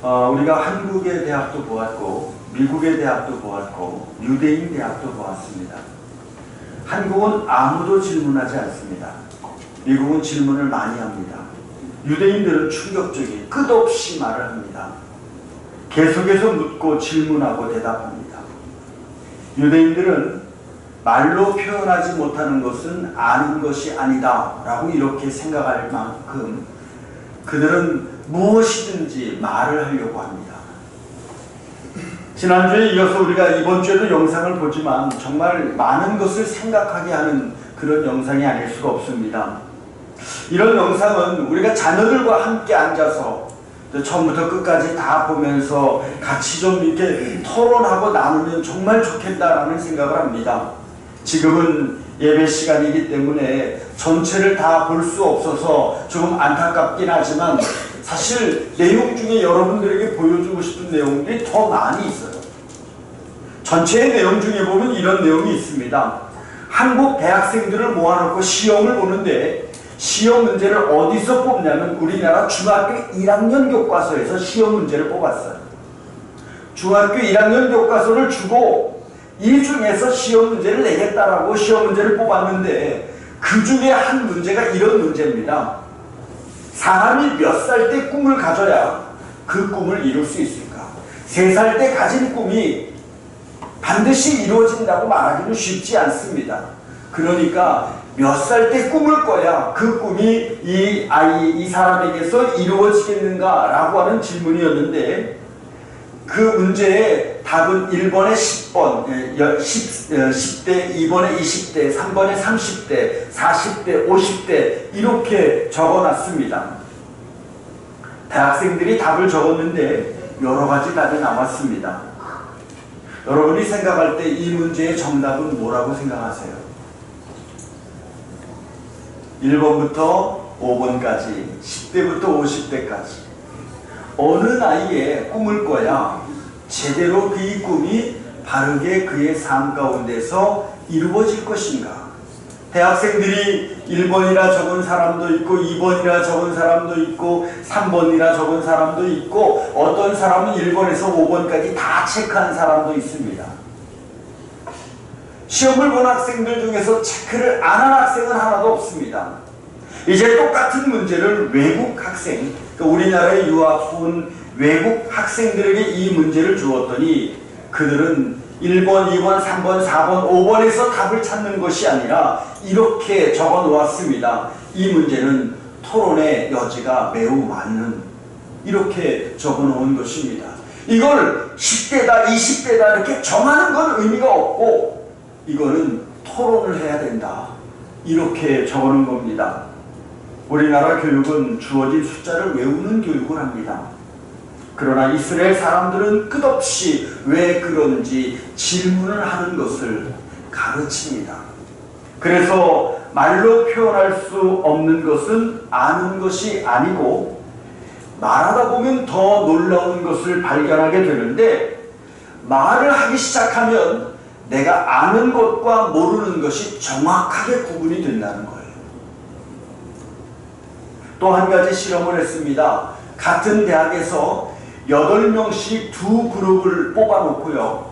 우리가 한국의 대학도 보았고 미국의 대학도 보았고 유대인 대학도 보았습니다. 한국은 아무도 질문하지 않습니다. 미국은 질문을 많이 합니다. 유대인들은 충격적인 끝없이 말을 합니다. 계속해서 묻고 질문하고 대답합니다. 유대인들은 말로 표현하지 못하는 것은 아는 것이 아니다 라고 이렇게 생각할 만큼 그들은 무엇이든지 말을 하려고 합니다. 지난주에 이어서 우리가 이번 주에도 영상을 보지만 정말 많은 것을 생각하게 하는 그런 영상이 아닐 수가 없습니다. 이런 영상은 우리가 자녀들과 함께 앉아서 처음부터 끝까지 다 보면서 같이 좀 이렇게 토론하고 나누면 정말 좋겠다라는 생각을 합니다. 지금은 예배 시간이기 때문에 전체를 다 볼 수 없어서 조금 안타깝긴 하지만 사실 내용 중에 여러분들에게 보여주고 싶은 내용들이 더 많이 있어요. 전체의 내용 중에 보면 이런 내용이 있습니다. 한국 대학생들을 모아놓고 시험을 보는데 시험 문제를 어디서 뽑냐면 우리나라 중학교 1학년 교과서에서 시험 문제를 뽑았어요. 중학교 1학년 교과서를 주고 이 중에서 시험 문제를 내겠다라고 시험 문제를 뽑았는데 그 중에 한 문제가 이런 문제입니다. 사람이 몇 살 때 꿈을 가져야 그 꿈을 이룰 수 있을까? 3살 때 가진 꿈이 반드시 이루어진다고 말하기는 쉽지 않습니다. 그러니까 몇 살 때 꿈을 꿔야 그 꿈이 이 사람에게서 이루어지겠는가 라고 하는 질문이었는데 그 문제의 답은 1번에 10번, 10대, 2번에 20대, 3번에 30대, 40대, 50대 이렇게 적어놨습니다. 대학생들이 답을 적었는데 여러 가지 답이 나왔습니다. 여러분이 생각할 때 이 문제의 정답은 뭐라고 생각하세요? 1번부터 5번까지, 10대부터 50대까지 어느 나이에 꿈을 꿔야 제대로 그 꿈이 바르게 그의 삶 가운데서 이루어질 것인가? 대학생들이 1번이라 적은 사람도 있고 2번이라 적은 사람도 있고 3번이라 적은 사람도 있고 어떤 사람은 1번에서 5번까지 다 체크한 사람도 있습니다. 시험을 본 학생들 중에서 체크를 안 한 학생은 하나도 없습니다. 이제 똑같은 문제를 외국 학생, 우리나라에 유학 온 외국 학생들에게 이 문제를 주었더니 그들은 1번, 2번, 3번, 4번, 5번에서 답을 찾는 것이 아니라 이렇게 적어 놓았습니다. 이 문제는 토론의 여지가 매우 많은 이렇게 적어 놓은 것입니다. 이걸 10대다, 20대다 이렇게 정하는 건 의미가 없고 이거는 토론을 해야 된다. 이렇게 적어 놓은 겁니다. 우리나라 교육은 주어진 숫자를 외우는 교육을 합니다. 그러나 이스라엘 사람들은 끝없이 왜 그런지 질문을 하는 것을 가르칩니다. 그래서 말로 표현할 수 없는 것은 아는 것이 아니고 말하다 보면 더 놀라운 것을 발견하게 되는데 말을 하기 시작하면 내가 아는 것과 모르는 것이 정확하게 구분이 된다는 거예요. 또 한 가지 실험을 했습니다. 같은 대학에서 8명씩 두 그룹을 뽑아놓고요.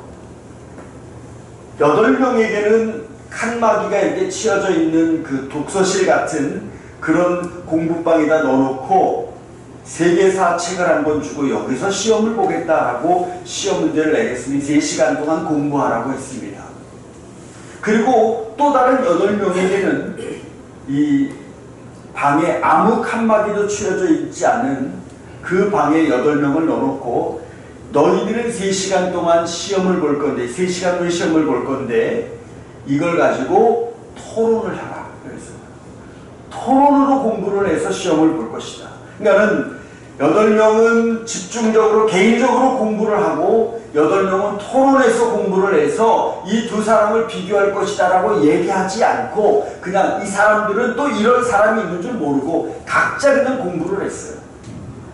8명에게는 칸막이가 이렇게 치어져 있는 그 독서실 같은 그런 공부방에다 넣어놓고 세계사 책을 한권 주고 여기서 시험을 보겠다라고 시험 문제를 내겠으니 3시간 동안 공부하라고 했습니다. 그리고 또 다른 8명에게는 이 방에 아무 칸막이도 치어져 있지 않은 그 방에 8명을 넣어놓고 너희들은 3시간 동안 시험을 볼 건데 3시간 후에 시험을 볼 건데 이걸 가지고 토론을 하라. 그래서 토론으로 공부를 해서 시험을 볼 것이다. 그러니까는 8명은 집중적으로 개인적으로 공부를 하고 8명은 토론해서 공부를 해서 이 두 사람을 비교할 것이다 라고 얘기하지 않고 그냥 이 사람들은 또 이런 사람이 있는 줄 모르고 각자 그냥 공부를 했어요.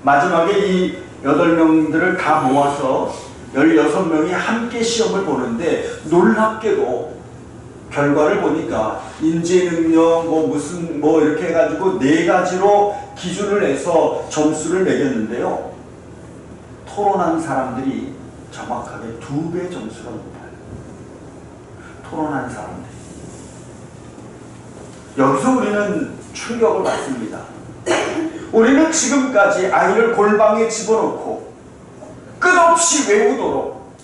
마지막에 이 8명들을 다 모아서 16명이 함께 시험을 보는데 놀랍게도 결과를 보니까 인지능력 뭐 이렇게 해가지고 4가지로 기준을 해서 점수를 매겼는데요. 토론한 사람들이 정확하게 2배 점수가 높아요. 토론한 사람들. 여기서 우리는 충격을 받습니다. 우리는 지금까지 아이를 골방에 집어넣고 끝없이 외우도록,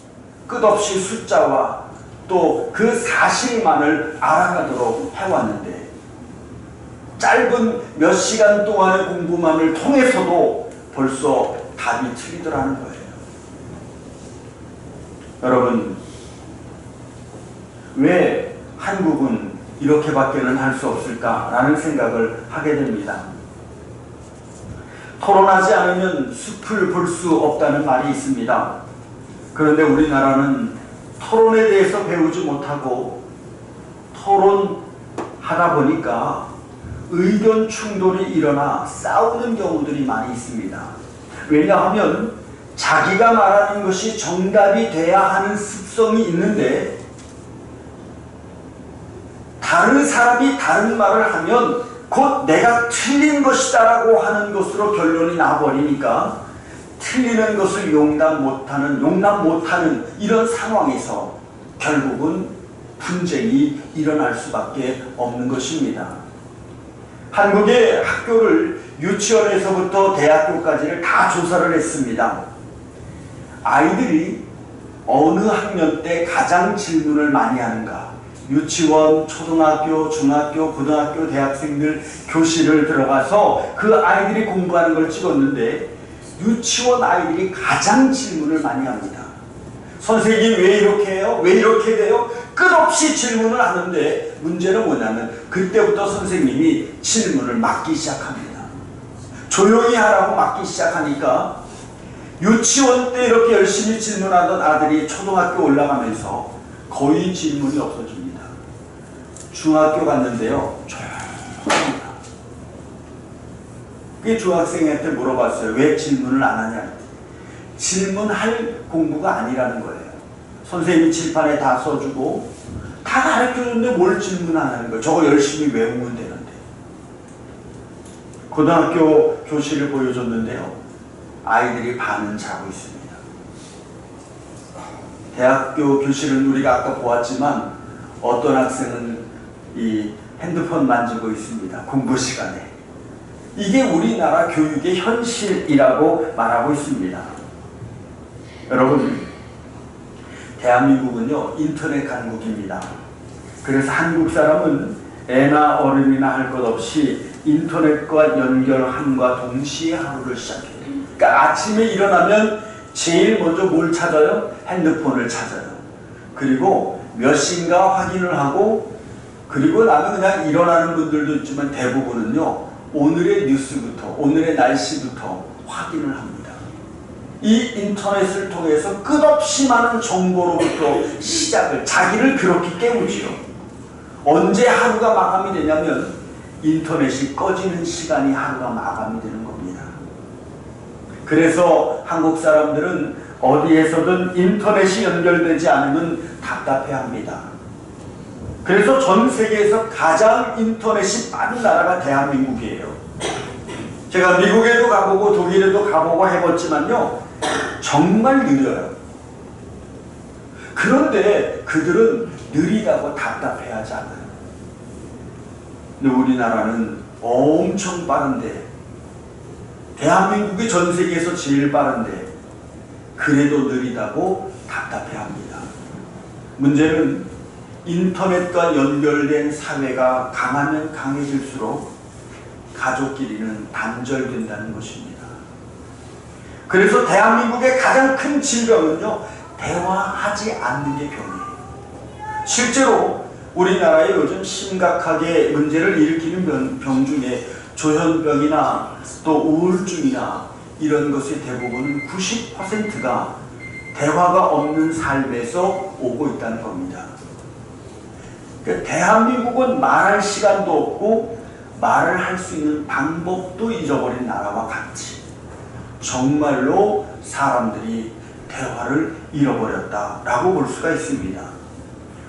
끝없이 숫자와 또 그 사실만을 알아가도록 해왔는데, 짧은 몇 시간 동안의 공부만을 통해서도 벌써 답이 틀리더라는 거예요. 여러분, 왜 한국은 이렇게밖에는 할 수 없을까라는 생각을 하게 됩니다. 토론하지 않으면 숲을 볼 수 없다는 말이 있습니다. 그런데 우리나라는 토론에 대해서 배우지 못하고 토론하다 보니까 의견 충돌이 일어나 싸우는 경우들이 많이 있습니다. 왜냐하면 자기가 말하는 것이 정답이 돼야 하는 습성이 있는데, 다른 사람이 다른 말을 하면 곧 내가 틀린 것이다 라고 하는 것으로 결론이 나버리니까 틀리는 것을 용납 못하는 이런 상황에서 결국은 분쟁이 일어날 수밖에 없는 것입니다. 한국의 학교를 유치원에서부터 대학교까지를 다 조사를 했습니다. 아이들이 어느 학년 때 가장 질문을 많이 하는가? 유치원, 초등학교, 중학교, 고등학교 대학생들 교실을 들어가서 그 아이들이 공부하는 걸 찍었는데, 유치원 아이들이 가장 질문을 많이 합니다. 선생님 왜 이렇게 해요? 왜 이렇게 돼요? 끝없이 질문을 하는데, 문제는 뭐냐면 그때부터 선생님이 질문을 막기 시작합니다. 조용히 하라고 막기 시작하니까 유치원 때 이렇게 열심히 질문하던 아들이 초등학교 올라가면서 거의 질문이 없어집니다. 중학교 갔는데요, 조용합니다. 그게 중학생한테 물어봤어요. 왜 질문을 안 하냐? 질문할 공부가 아니라는 거예요. 선생님이 칠판에 다 써주고 다 가르쳐줬는데 뭘 질문 안 하는 거예요. 저거 열심히 외우면 되는데. 고등학교 교실을 보여줬는데요, 아이들이 반은 자고 있습니다. 대학교 교실은 우리가 아까 보았지만 어떤 학생은 이 핸드폰 만지고 있습니다. 공부 시간에. 이게 우리나라 교육의 현실이라고 말하고 있습니다. 여러분, 대한민국은요 인터넷 강국입니다. 그래서 한국 사람은 애나 어른이나 할 것 없이 인터넷과 연결함과 동시에 하루를 시작해요. 그러니까 아침에 일어나면 제일 먼저 뭘 찾아요? 핸드폰을 찾아요. 그리고 몇 시인가 확인을 하고, 그리고 나면 그냥 일어나는 분들도 있지만 대부분은요 오늘의 뉴스부터, 오늘의 날씨부터 확인을 합니다. 이 인터넷을 통해서 끝없이 많은 정보로부터 시작을, 자기를 그렇게 깨우지요. 언제 하루가 마감이 되냐면 인터넷이 꺼지는 시간이 하루가 마감이 되는 겁니다. 그래서 한국 사람들은 어디에서든 인터넷이 연결되지 않으면 답답해합니다. 그래서 전 세계에서 가장 인터넷이 빠른 나라가 대한민국이에요. 제가 미국에도 가보고 독일에도 가보고 해봤지만요, 정말 느려요. 그런데 그들은 느리다고 답답해하지 않아요. 근데 우리나라는 엄청 빠른데, 대한민국이 전 세계에서 제일 빠른데 그래도 느리다고 답답해합니다. 문제는 인터넷과 연결된 사회가 강하면 강해질수록 가족끼리는 단절된다는 것입니다. 그래서 대한민국의 가장 큰 질병은요, 대화하지 않는 게 병이에요. 실제로 우리나라에 요즘 심각하게 문제를 일으키는 병 중에 조현병이나 또 우울증이나 이런 것의 대부분은 90%가 대화가 없는 삶에서 오고 있다는 겁니다. 그러니까 대한민국은 말할 시간도 없고 말을 할 수 있는 방법도 잊어버린 나라와 같이 정말로 사람들이 대화를 잃어버렸다라고 볼 수가 있습니다.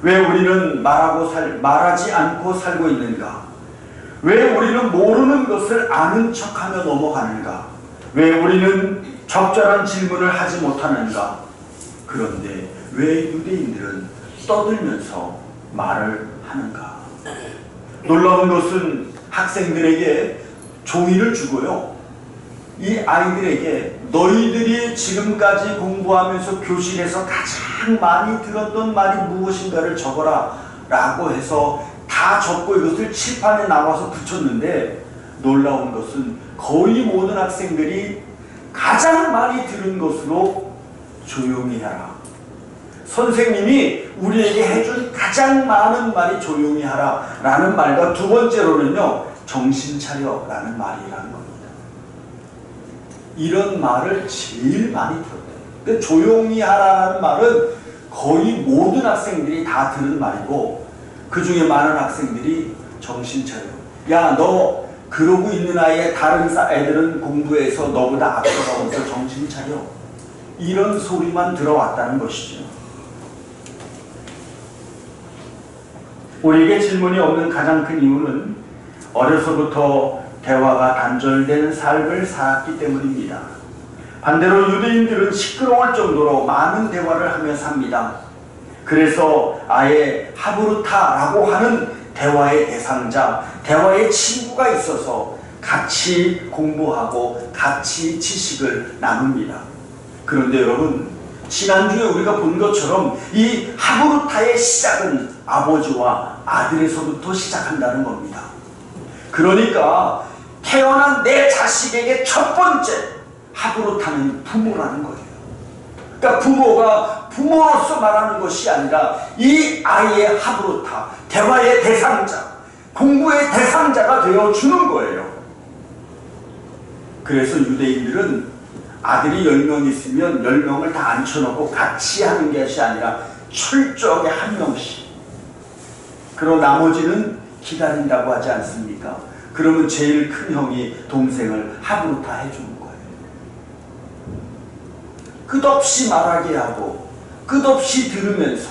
왜 우리는 말하지 않고 살고 있는가? 왜 우리는 모르는 것을 아는 척하며 넘어가는가? 왜 우리는 적절한 질문을 하지 못하는가? 그런데 왜 유대인들은 떠들면서 말을 하는가? 놀라운 것은 학생들에게 종이를 주고요, 이 아이들에게 너희들이 지금까지 공부하면서 교실에서 가장 많이 들었던 말이 무엇인가를 적어라 라고 해서 다 적고 이것을 칠판에 나와서 붙였는데, 놀라운 것은 거의 모든 학생들이 가장 많이 들은 것으로 조용히 하라, 선생님이 우리에게 해준 가장 많은 말이 조용히 하라 라는 말과, 두 번째로는요, 정신 차려 라는 말이라는 겁니다. 이런 말을 제일 많이 들었대요. 그러니까 조용히 하라는 말은 거의 모든 학생들이 다 들은 말이고, 그 중에 많은 학생들이 정신 차려, 야 너 그러고 있는 아이에 다른 애들은 공부해서 너보다 앞서가면서 정신 차려, 이런 소리만 들어왔다는 것이죠. 우리에게 질문이 없는 가장 큰 이유는 어려서부터 대화가 단절된 삶을 살았기 때문입니다. 반대로 유대인들은 시끄러울 정도로 많은 대화를 하며 삽니다. 그래서 아예 하브루타라고 하는 대화의 대상자, 대화의 친구가 있어서 같이 공부하고 같이 지식을 나눕니다. 그런데 여러분, 지난주에 우리가 본 것처럼 이 하브루타의 시작은 아버지와 아들에서부터 시작한다는 겁니다. 그러니까 태어난 내 자식에게 첫 번째 하브루타는 부모라는 거예요. 그러니까 부모가 부모로서 말하는 것이 아니라 이 아이의 하브루타, 대화의 대상자, 공부의 대상자가 되어주는 거예요. 그래서 유대인들은 아들이 10명 있으면 10명을 다 앉혀놓고 같이 하는 것이 아니라 철저하게 한 명씩, 그리고 나머지는 기다린다고 하지 않습니까? 그러면 제일 큰 형이 동생을 하브루타 해주는 거예요. 끝없이 말하게 하고 끝없이 들으면서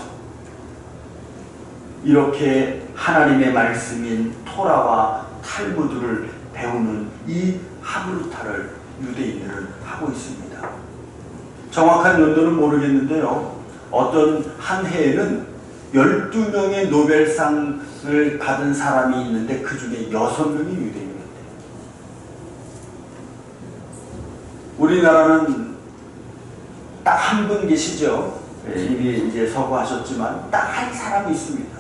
이렇게 하나님의 말씀인 토라와 탈무드를 배우는 이 하브루타를 유대인들은 하고 있습니다. 정확한 연도는 모르겠는데요, 어떤 한 해에는 12명의 노벨상을 받은 사람이 있는데 그 중에 6명이 유대인이었대요. 우리나라는 딱 한 분 계시죠. 이미 이제 서거하셨지만 딱 한 사람이 있습니다.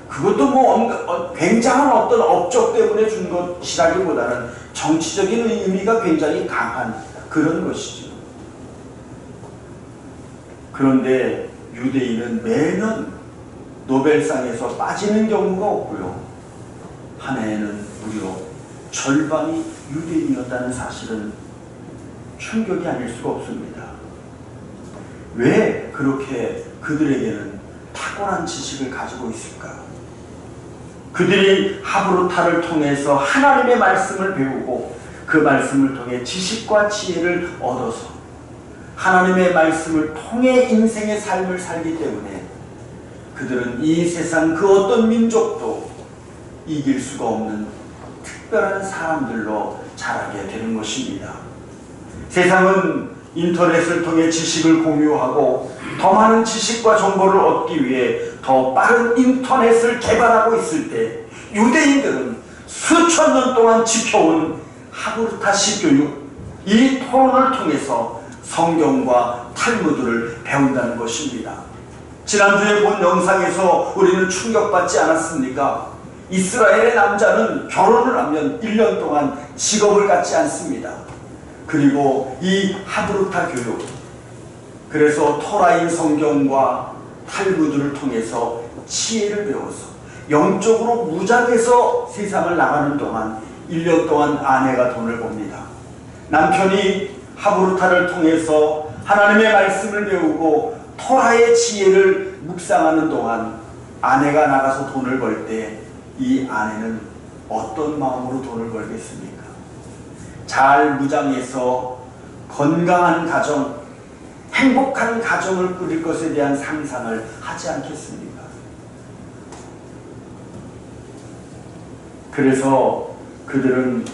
그것도 뭐 굉장한 어떤 업적 때문에 준 것이라기보다는 정치적인 의미가 굉장히 강한 그런 것이죠. 그런데 유대인은 매년 노벨상에서 빠지는 경우가 없고요, 한 해에는 무려 절반이 유대인이었다는 사실은 충격이 아닐 수가 없습니다. 왜 그렇게 그들에게는 탁월한 지식을 가지고 있을까? 그들이 하브루타를 통해서 하나님의 말씀을 배우고 그 말씀을 통해 지식과 지혜를 얻어서 하나님의 말씀을 통해 인생의 삶을 살기 때문에 그들은 이 세상 그 어떤 민족도 이길 수가 없는 특별한 사람들로 자라게 되는 것입니다. 세상은 인터넷을 통해 지식을 공유하고 더 많은 지식과 정보를 얻기 위해 더 빠른 인터넷을 개발하고 있을 때, 유대인들은 수천 년 동안 지켜온 하브루타식 교육, 이 토론을 통해서 성경과 탈무드를 배운다는 것입니다. 지난주에 본 영상에서 우리는 충격받지 않았습니까? 이스라엘의 남자는 결혼을 하면 1년 동안 직업을 갖지 않습니다. 그리고 이 하브루타 교육, 그래서 토라인 성경과 탈무드를 통해서 지혜를 배워서 영적으로 무장해서 세상을 나가는 동안 1년 동안 아내가 돈을 법니다. 남편이 하브루타를 통해서 하나님의 말씀을 배우고 토라의 지혜를 묵상하는 동안 아내가 나가서 돈을 벌 때 이 아내는 어떤 마음으로 돈을 벌겠습니까? 잘 무장해서 건강한 가정, 행복한 가정을 꾸릴 것에 대한 상상을 하지 않겠습니까? 그래서 그들은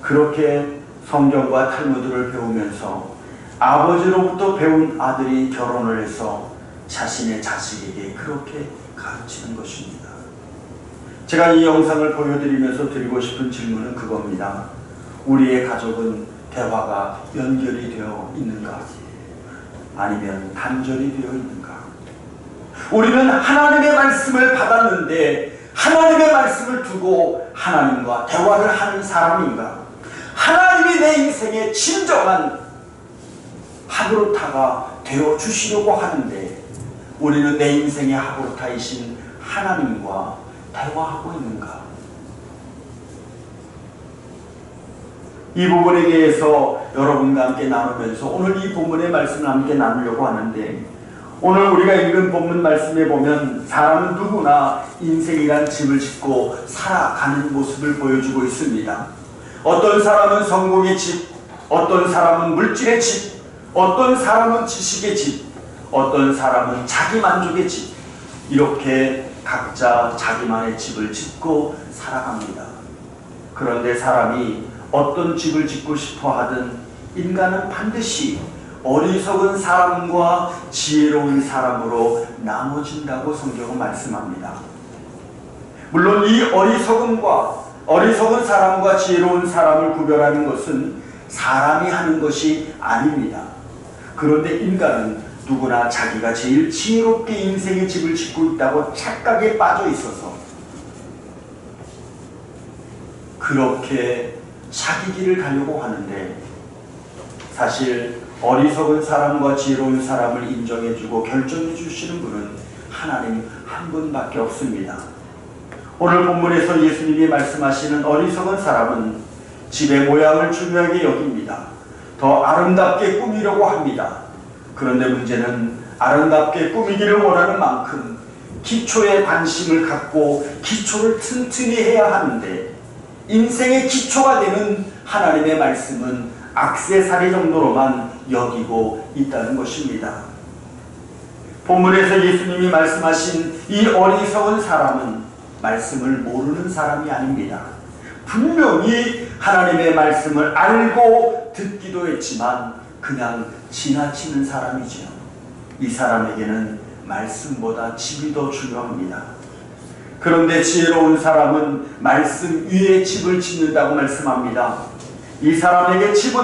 그렇게 성경과 탈무드를 배우면서 아버지로부터 배운 아들이 결혼을 해서 자신의 자식에게 그렇게 가르치는 것입니다. 제가 이 영상을 보여드리면서 드리고 싶은 질문은 그겁니다. 우리의 가족은 대화가 연결이 되어 있는가? 아니면 단절이 되어 있는가? 우리는 하나님의 말씀을 받았는데 하나님의 말씀을 두고 하나님과 대화를 하는 사람인가? 하나님이 내 인생의 진정한 하브루타가 되어 주시려고 하는데 우리는 내 인생의 하브루타이신 하나님과 대화하고 있는가? 이 부분에 대해서 여러분과 함께 나누면서 오늘 이 본문의 말씀을 함께 나누려고 하는데, 오늘 우리가 읽은 본문 말씀에 보면 사람은 누구나 인생이란 집을 짓고 살아가는 모습을 보여주고 있습니다. 어떤 사람은 성공의 집, 어떤 사람은 물질의 집, 어떤 사람은 지식의 집, 어떤 사람은 자기 만족의 집, 이렇게 각자 자기만의 집을 짓고 살아갑니다. 그런데 사람이 어떤 집을 짓고 싶어 하든 인간은 반드시 어리석은 사람과 지혜로운 사람으로 나눠진다고 성경은 말씀합니다. 물론 이 어리석은 사람과 지혜로운 사람을 구별하는 것은 사람이 하는 것이 아닙니다. 그런데 인간은 누구나 자기가 제일 지혜롭게 인생의 집을 짓고 있다고 착각에 빠져 있어서 그렇게 자기 길을 가려고 하는데, 사실 어리석은 사람과 지혜로운 사람을 인정해주고 결정해 주시는 분은 하나님 한 분밖에 없습니다. 오늘 본문에서 예수님이 말씀하시는 어리석은 사람은 집의 모양을 중요하게 여깁니다. 더 아름답게 꾸미려고 합니다. 그런데 문제는 아름답게 꾸미기를 원하는 만큼 기초에 관심을 갖고 기초를 튼튼히 해야 하는데, 인생의 기초가 되는 하나님의 말씀은 액세서리 정도로만 여기고 있다는 것입니다. 본문에서 예수님이 말씀하신 이 어리석은 사람은 말씀을 모르는 사람이 아닙니다. 분명히 하나님의 말씀을 알고 듣기도 했지만 그냥 지나치는 사람이지요. 이 사람에게는 말씀보다 집이 더 중요합니다. 그런데 지혜로운 사람은 말씀 위에 집을 짓는다고 말씀합니다. 이 사람에게 집은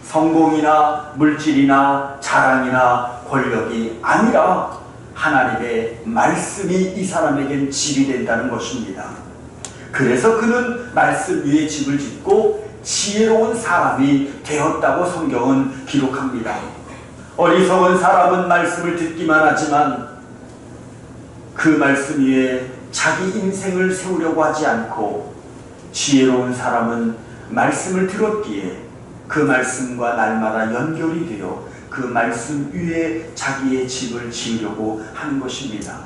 성공이나 물질이나 자랑이나 권력이 아니라 하나님의 말씀이 이 사람에겐 집이 된다는 것입니다. 그래서 그는 말씀 위에 집을 짓고 지혜로운 사람이 되었다고 성경은 기록합니다. 어리석은 사람은 말씀을 듣기만 하지만 그 말씀 위에 자기 인생을 세우려고 하지 않고, 지혜로운 사람은 말씀을 들었기에 그 말씀과 날마다 연결이 되어 그 말씀 위에 자기의 집을 지으려고 하는 것입니다.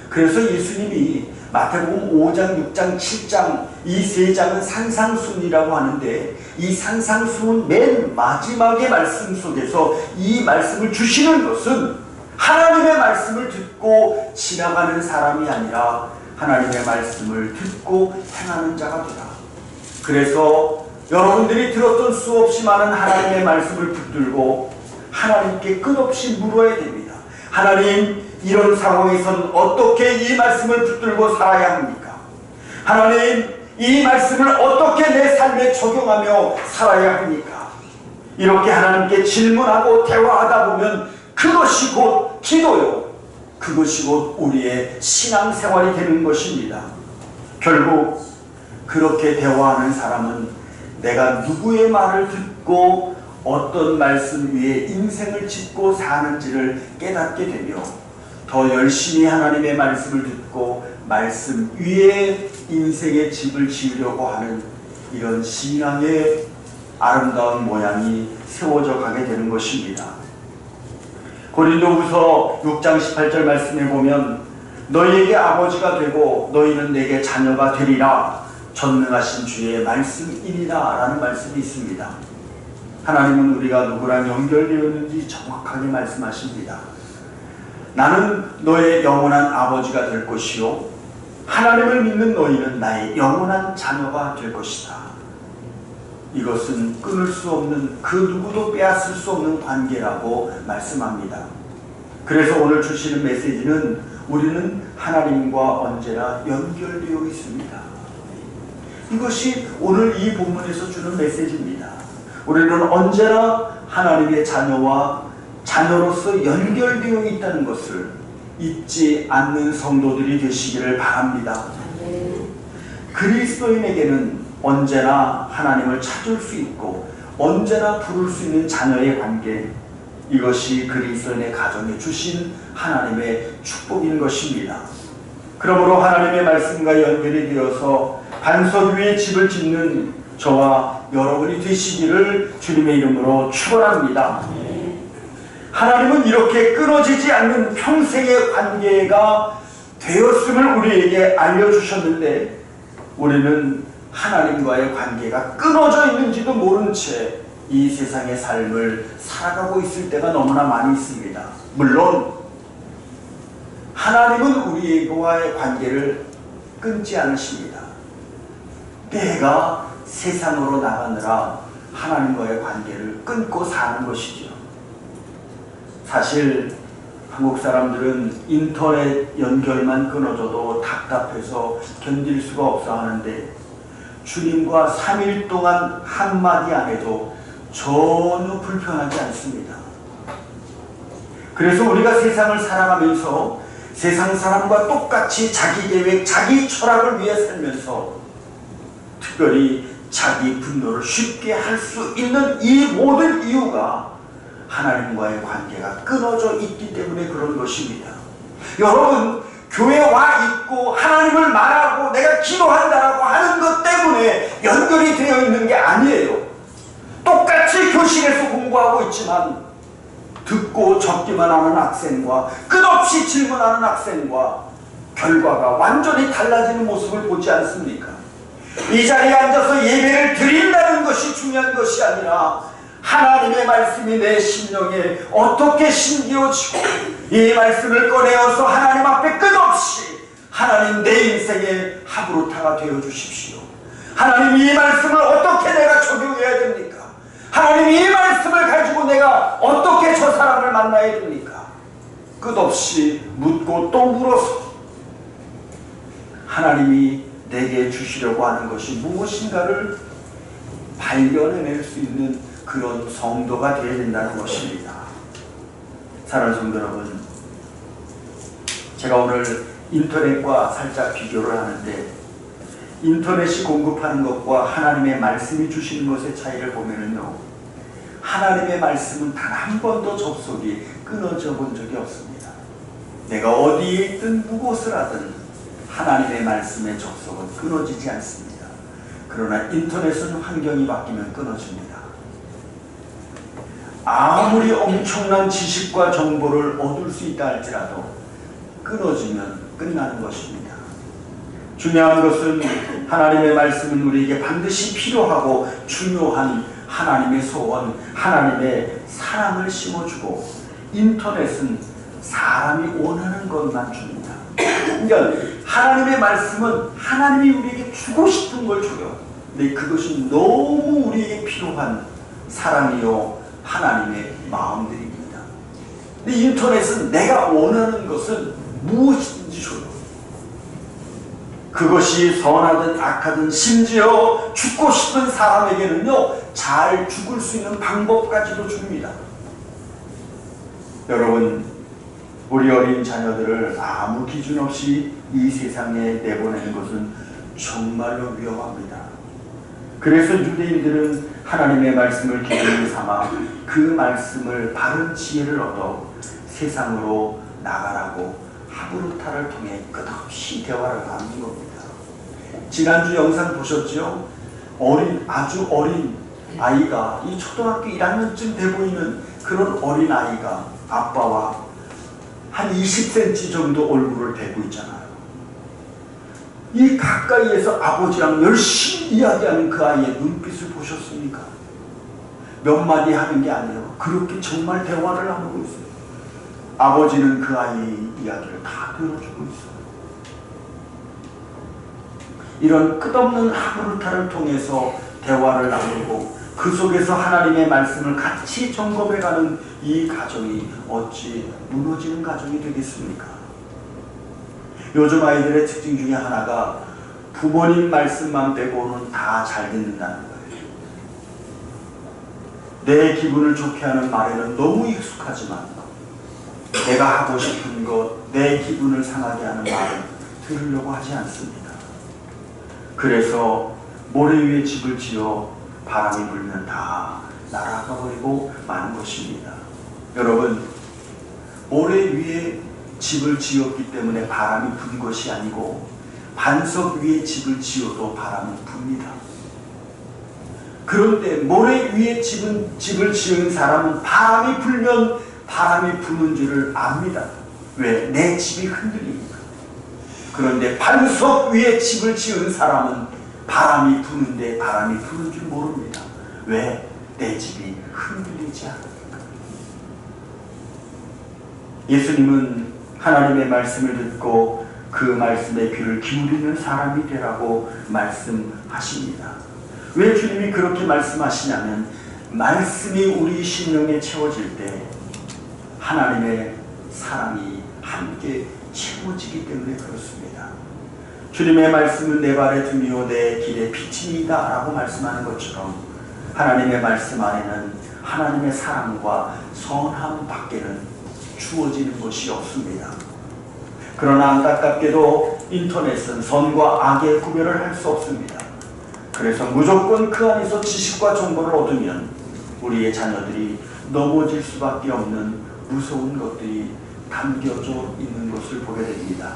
그래서 예수님이 마태복음 5장, 6장, 7장 이 세 장은 산상수훈이라고 하는데, 이 산상수훈 맨 마지막의 말씀 속에서 이 말씀을 주시는 것은 하나님의 말씀을 듣고 지나가는 사람이 아니라 하나님의 말씀을 듣고 행하는 자가 되라. 그래서 여러분들이 들었던 수없이 많은 하나님의 말씀을 붙들고 하나님께 끝없이 물어야 됩니다. 하나님, 이런 상황에서는 어떻게 이 말씀을 붙들고 살아야 합니까? 하나님, 이 말씀을 어떻게 내 삶에 적용하며 살아야 합니까? 이렇게 하나님께 질문하고 대화하다 보면 그것이 곧 기도요, 그것이 곧 우리의 신앙생활이 되는 것입니다. 결국 그렇게 대화하는 사람은 내가 누구의 말을 듣고 어떤 말씀 위에 인생을 짓고 사는지를 깨닫게 되며 더 열심히 하나님의 말씀을 듣고 말씀 위에 인생의 집을 지으려고 하는 이런 신앙의 아름다운 모양이 세워져 가게 되는 것입니다. 고린도후서 6장 18절 말씀에 보면 너희에게 아버지가 되고 너희는 내게 자녀가 되리라 전능하신 주의 말씀이니라 라는 말씀이 있습니다. 하나님은 우리가 누구랑 연결되었는지 정확하게 말씀하십니다. 나는 너의 영원한 아버지가 될 것이요 하나님을 믿는 너희는 나의 영원한 자녀가 될 것이다. 이것은 끊을 수 없는, 그 누구도 빼앗을 수 없는 관계라고 말씀합니다. 그래서 오늘 주시는 메시지는 우리는 하나님과 언제나 연결되어 있습니다. 이것이 오늘 이 본문에서 주는 메시지입니다. 우리는 언제나 하나님의 자녀와 자녀로서 연결되어 있다는 것을 잊지 않는 성도들이 되시기를 바랍니다. 그리스도인에게는 언제나 하나님을 찾을 수 있고 언제나 부를 수 있는 자녀의 관계, 이것이 그리스도인의 가정에 주신 하나님의 축복인 것입니다. 그러므로 하나님의 말씀과 연결이 되어서 반석 위에 집을 짓는 저와 여러분이 되시기를 주님의 이름으로 축원합니다. 하나님은 이렇게 끊어지지 않는 평생의 관계가 되었음을 우리에게 알려주셨는데, 우리는 하나님과의 관계가 끊어져 있는지도 모른 채 이 세상의 삶을 살아가고 있을 때가 너무나 많이 있습니다. 물론 하나님은 우리와의 관계를 끊지 않으십니다. 내가 세상으로 나가느라 하나님과의 관계를 끊고 사는 것이죠. 사실 한국 사람들은 인터넷 연결만 끊어져도 답답해서 견딜 수가 없어 하는데, 주님과 3일 동안 한마디 안 해도 전혀 불편하지 않습니다. 그래서 우리가 세상을 살아가면서 세상 사람과 똑같이 자기 계획, 자기 철학을 위해 살면서 특별히 자기 분노를 쉽게 할 수 있는 이 모든 이유가 하나님과의 관계가 끊어져 있기 때문에 그런 것입니다. 여러분, 교회 와 있고 하나님을 말하고 내가 기도한다라고 하는 것 때문에 연결이 되어 있는 게 아니에요. 똑같이 교실에서 공부하고 있지만 듣고 적기만 하는 학생과 끝없이 질문하는 학생과 결과가 완전히 달라지는 모습을 보지 않습니까? 이 자리에 앉아서 예배를 드린다는 것이 중요한 것이 아니라 하나님의 말씀이 내 심령에 어떻게 심기어지고 이 말씀을 꺼내어서 하나님 앞에 끝없이 하나님 내 인생의 하브루타가 되어 주십시오. 하나님 이 말씀을 어떻게 내가 적용해야 됩니까? 하나님 이 말씀을 가지고 내가 어떻게 저 사람을 만나야 됩니까? 끝없이 묻고 또 물어서 하나님이 내게 주시려고 하는 것이 무엇인가를 발견해낼 수 있는 그런 성도가 되어야 된다는 것입니다. 사랑하는 성도 여러분, 제가 오늘 인터넷과 살짝 비교를 하는데, 인터넷이 공급하는 것과 하나님의 말씀이 주시는 것의 차이를 보면은요, 하나님의 말씀은 단 한 번도 접속이 끊어져 본 적이 없습니다. 내가 어디에 있든 무엇을 하든 하나님의 말씀의 접속은 끊어지지 않습니다. 그러나 인터넷은 환경이 바뀌면 끊어집니다. 아무리 엄청난 지식과 정보를 얻을 수 있다 할지라도 끊어지면 끝나는 것입니다. 중요한 것은 하나님의 말씀은 우리에게 반드시 필요하고 중요한 하나님의 소원, 하나님의 사랑을 심어주고, 인터넷은 사람이 원하는 것만 줍니다. 그러니까 하나님의 말씀은 하나님이 우리에게 주고 싶은 걸 줘요. 근데 그것이 너무 우리에게 필요한 사랑이요 하나님의 마음들입니다. 근데 인터넷은 내가 원하는 것은 무엇이든지 줘요. 그것이 선하든 악하든 심지어 죽고 싶은 사람에게는요, 잘 죽을 수 있는 방법까지도 줍니다. 여러분, 우리 어린 자녀들을 아무 기준 없이 이 세상에 내보내는 것은 정말로 위험합니다. 그래서 유대인들은 하나님의 말씀을 기준으로 삼아 그 말씀을 바른 지혜를 얻어 세상으로 나가라고 하브루타를 통해 끝없이 대화를 나누는 겁니다. 지난주 영상 보셨죠? 아주 어린 아이가, 이 초등학교 1학년쯤 돼 보이는 그런 어린 아이가 아빠와 한 20cm 정도 얼굴을 대고 있잖아요. 이 가까이에서 아버지랑 열심히 이야기하는 그 아이의 눈빛을 보셨습니까? 몇 마디 하는 게 아니에요. 그렇게 정말 대화를 나누고 있어요. 아버지는 그 아이의 이야기를 다 들어주고 있어요. 이런 끝없는 하브루타를 통해서 대화를 나누고 그 속에서 하나님의 말씀을 같이 점검해가는 이 가정이 어찌 무너지는 가정이 되겠습니까? 요즘 아이들의 특징 중에 하나가 부모님 말씀만 빼고는 다 잘 듣는다는 거예요. 내 기분을 좋게 하는 말에는 너무 익숙하지만 내가 하고 싶은 것, 내 기분을 상하게 하는 말을 들으려고 하지 않습니다. 그래서 모래 위에 집을 지어 바람이 불면 다 날아가 버리고 마는 것입니다. 여러분, 모래 위에 집을 지었기 때문에 바람이 분 것이 아니고 반석 위에 집을 지어도 바람은 붑니다. 그런데 모래 위에 집을 지은 사람은 바람이 불면 바람이 부는 줄을 압니다. 왜? 내 집이 흔들리니까. 그런데 반석 위에 집을 지은 사람은 바람이 부는데 바람이 부는 줄 모릅니다. 왜? 내 집이 흔들리지 않으니까. 예수님은 하나님의 말씀을 듣고 그 말씀에 귀를 기울이는 사람이 되라고 말씀하십니다. 왜 주님이 그렇게 말씀하시냐면 말씀이 우리 심령에 채워질 때 하나님의 사랑이 함께 채워지기 때문에 그렇습니다. 주님의 말씀은 내 발의 등이요 내 길의 빛입니다 라고 말씀하는 것처럼 하나님의 말씀 안에는 하나님의 사랑과 선함 밖에는 주어지는 것이 없습니다. 그러나 안타깝게도 인터넷은 선과 악의 구별을 할 수 없습니다. 그래서 무조건 그 안에서 지식과 정보를 얻으면 우리의 자녀들이 넘어질 수밖에 없는 무서운 것들이 담겨져 있는 것을 보게 됩니다.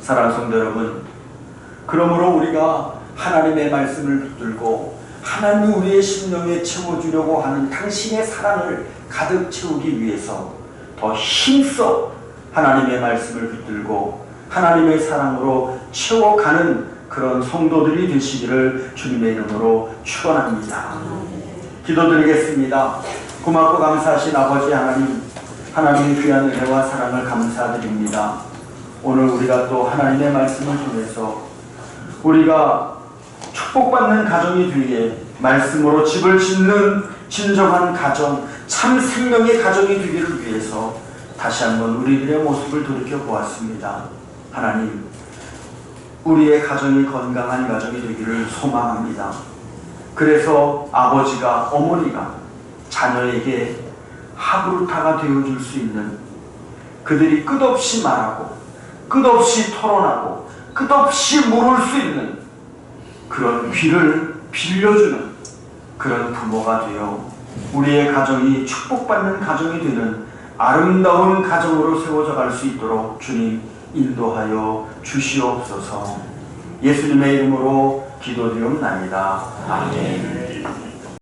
사랑하는 성도 여러분, 그러므로 우리가 하나님의 말씀을 붙들고 하나님이 우리의 심령에 채워주려고 하는 당신의 사랑을 가득 채우기 위해서 더 힘써 하나님의 말씀을 붙들고 하나님의 사랑으로 채워가는 그런 성도들이 되시기를 주님의 이름으로 축원합니다. 기도드리겠습니다. 고맙고 감사하신 아버지 하나님, 하나님의 귀한 은혜와 사랑을 감사드립니다. 오늘 우리가 또 하나님의 말씀을 통해서 우리가 축복받는 가정이 되기에 말씀으로 집을 짓는 진정한 가정, 참 생명의 가정이 되기를 위해서 다시 한번 우리들의 모습을 돌이켜 보았습니다. 하나님, 우리의 가정이 건강한 가정이 되기를 소망합니다. 그래서 아버지가, 어머니가 자녀에게 하브루타가 되어줄 수 있는, 그들이 끝없이 말하고 끝없이 토론하고 끝없이 물을 수 있는 그런 귀를 빌려주는 그런 부모가 되어 우리의 가정이 축복받는 가정이 되는 아름다운 가정으로 세워져 갈 수 있도록 주님 인도하여 주시옵소서. 예수님의 이름으로 기도드리옵나이다. 아멘.